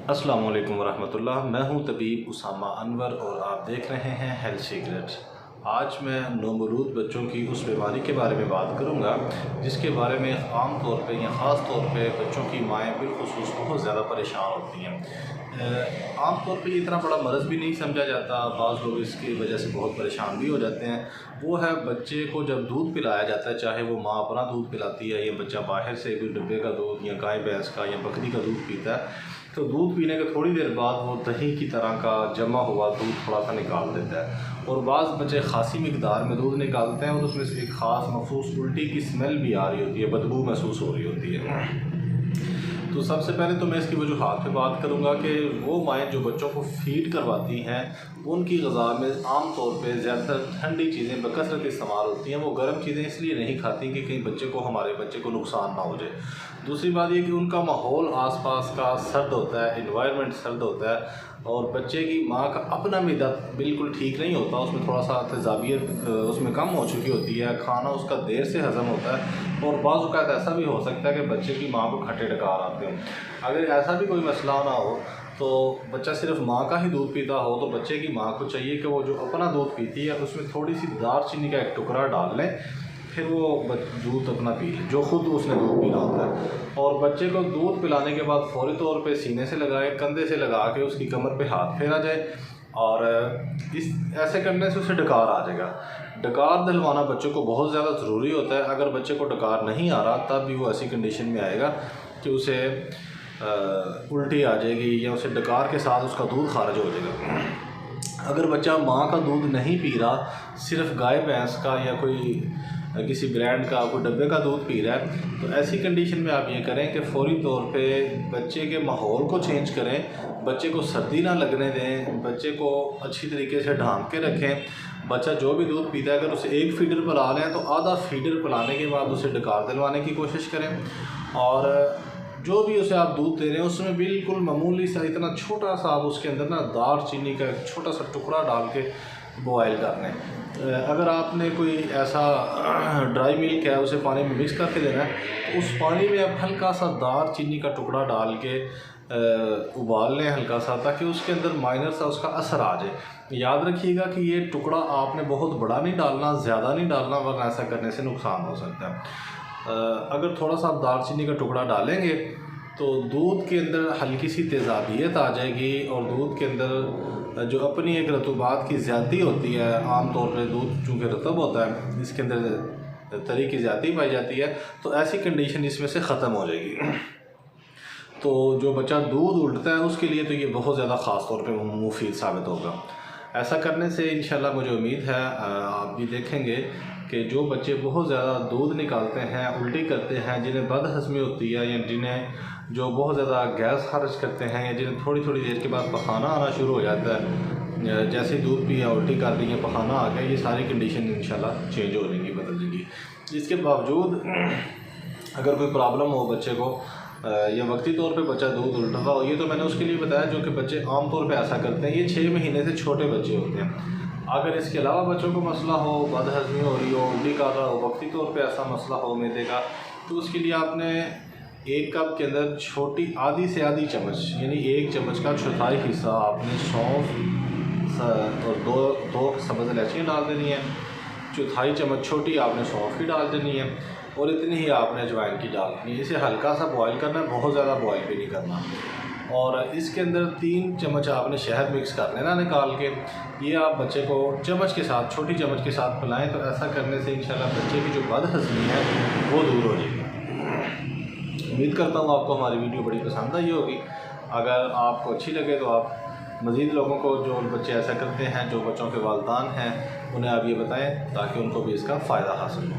अस्सलाम वालेकुम वरहमतुल्लाह। मैं हूं तबीब उसामा अनवर और आप देख रहे हैं हेल्थ सीक्रेट्स। आज मैं नौमौलूद बच्चों की उस बीमारी के बारे में बात करूंगा जिसके बारे में आम तौर पे या ख़ास तौर पे बच्चों की माएँ बिलखुसूस बहुत ज़्यादा परेशान होती हैं। आम तौर पे इतना बड़ा मर्ज़ भी नहीं समझा जाता, बाज़ लोग इसकी वजह से बहुत परेशान भी हो जाते हैं। वो है बच्चे को जब दूध पिलाया जाता है, चाहे वो माँ अपना दूध पिलाती है या बच्चा बाहर से कोई डब्बे का दूध या गाय भैंस का या बकरी का दूध पीता है, तो दूध पीने के थोड़ी देर बाद वो दही की तरह का जमा हुआ दूध थोड़ा सा निकाल देता है और बाज़ बच्चे खासी मिकदार में दूध निकालते हैं और उसमें से एक ख़ास मखसूस उल्टी की स्मेल भी आ रही होती है, बदबू महसूस हो रही होती है। तो सबसे पहले तो मैं इसकी वजूहात पे बात करूंगा कि वो माएँ जो बच्चों को फ़ीड करवाती हैं उनकी ग़िज़ा में आम तौर पे ज़्यादातर ठंडी चीज़ें बकसरत इस्तेमाल होती हैं। वो गर्म चीज़ें इसलिए नहीं खाती कि कहीं हमारे बच्चे को नुकसान ना हो जाए। दूसरी बात ये कि उनका माहौल आसपास का सर्द होता है, एनवायरनमेंट सर्द होता है और बच्चे की माँ का अपना मैदा बिल्कुल ठीक नहीं होता, उसमें थोड़ा सा तेज़ाबियत उसमें कम हो चुकी होती है, खाना उसका देर से हज़म होता है और बाज़ औक़ात ऐसा भी हो सकता है कि बच्चे की माँ को खट्टे डकार आते हैं। अगर ऐसा भी कोई मसला ना हो तो बच्चा सिर्फ माँ का ही दूध पीता हो तो बच्चे की माँ को चाहिए कि वो जो अपना दूध पीती है उसमें थोड़ी सी दालचीनी का एक टुकड़ा डाल लें, फिर वो दूध अपना पी ले जो ख़ुद उसने दूध पीना होता है। और बच्चे को दूध पिलाने के बाद फ़ौरी तौर पे सीने से लगाए, कंधे से लगा के उसकी कमर पे हाथ फेरा जाए और इस ऐसे करने से उसे डकार आ जाएगा। डकार दिलवाना बच्चों को बहुत ज़्यादा ज़रूरी होता है। अगर बच्चे को डकार नहीं आ रहा तब भी वो ऐसी कंडीशन में आएगा कि उसे उल्टी आ जाएगी या उसे डकार के साथ उसका दूध खारिज हो जाएगा। अगर बच्चा माँ का दूध नहीं पी रहा, सिर्फ गाय भैंस का या कोई किसी ब्रांड का कोई डब्बे का दूध पी रहा है, तो ऐसी कंडीशन में आप ये करें कि फ़ौरी तौर पे बच्चे के माहौल को चेंज करें, बच्चे को सर्दी ना लगने दें, बच्चे को अच्छी तरीके से ढांप के रखें। बच्चा जो भी दूध पीता है अगर उसे एक फीडर पिला लें तो आधा फीडर पिलाने के बाद उसे डकार दिलवाने की कोशिश करें और जो भी उसे आप दूध दे रहे हैं उसमें बिल्कुल मामूली सा इतना छोटा सा आप उसके अंदर ना दालचीनी का एक छोटा सा टुकड़ा डाल के बॉयल कर लें। अगर आपने कोई ऐसा ड्राई मिल्क है उसे पानी में मिक्स करके देना है तो उस पानी में आप हल्का सा दालचीनी का टुकड़ा डाल के उबाल लें हल्का सा, ताकि उसके अंदर माइनर सा उसका असर आ जाए। याद रखिएगा कि ये टुकड़ा आपने बहुत बड़ा नहीं डालना, ज़्यादा नहीं डालना, वरना ऐसा करने से नुकसान हो सकता है। अगर थोड़ा सा आप दालचीनी का टुकड़ा डालेंगे तो दूध के अंदर हल्की सी तेज़ाबियत आ जाएगी और दूध के अंदर जो अपनी एक रतूबात की ज़्यादती होती है, आम तौर पे दूध चूँकि रतब होता है इसके अंदर तरी की ज़्यादती पाई जाती है, तो ऐसी कंडीशन इसमें से ख़त्म हो जाएगी। तो जो बच्चा दूध उल्टता है उसके लिए तो ये बहुत ज़्यादा ख़ास तौर पे मुफीद साबित होगा। ऐसा करने से इंशाल्लाह मुझे उम्मीद है आप भी देखेंगे कि जो बच्चे बहुत ज़्यादा दूध निकालते हैं, उल्टी करते हैं, जिन्हें बदहज़मी होती है या जिन्हें जो बहुत ज़्यादा गैस खारिज करते हैं या जिन्हें थोड़ी थोड़ी देर के बाद पखाना आना शुरू हो जाता है, जैसे दूध पिया उल्टी कर दी है पखाना आ गया, ये सारी कंडीशन इंशाल्लाह चेंज हो जाएंगी, बदल जाएंगी। इसके बावजूद अगर कोई प्रॉब्लम हो बच्चे को या वक्ती तौर पे बच्चा दूध उल्टा हो, ये तो मैंने उसके लिए बताया जो कि बच्चे आम तौर पे ऐसा करते हैं, ये 6 महीने से छोटे बच्चे होते हैं। अगर इसके अलावा बच्चों को मसला हो, बदहज़मी हो रही हो, उल्टी कर रहा हो, वक्ती तौर पे ऐसा मसला हो मैदे का, तो उसके लिए आपने 1 कप के अंदर छोटी आधी से आधी चम्मच यानी 1 चम्मच का चौथाई हिस्सा आपने सौंफ और दो सब्ज़ इलायचियाँ डाल देनी है, चौथाई चम्मच छोटी आपने सौंफ की डाल देनी है और इतनी ही आपने अजवाइन की डाल देनी है। इसे हल्का सा बॉयल करना है, बहुत ज़्यादा बॉयल भी नहीं करना। और इसके अंदर 3 चम्मच आपने शहद मिक्स कर लेना निकाल के, ये आप बच्चे को चम्मच के साथ, छोटी चम्मच के साथ पिलाएं। तो ऐसा करने से इंशाल्लाह बच्चे की जो बदहज़मी है वो दूर हो जाएगी। उम्मीद करता हूँ आपको हमारी वीडियो बड़ी पसंद आई होगी। अगर आपको अच्छी लगे तो आप मज़ीद लोगों को जो बच्चे ऐसा करते हैं, जो बच्चों के वालिदैन हैं, उन्हें आप ये बताएँ ताकि उनको भी इसका फ़ायदा हासिल हो।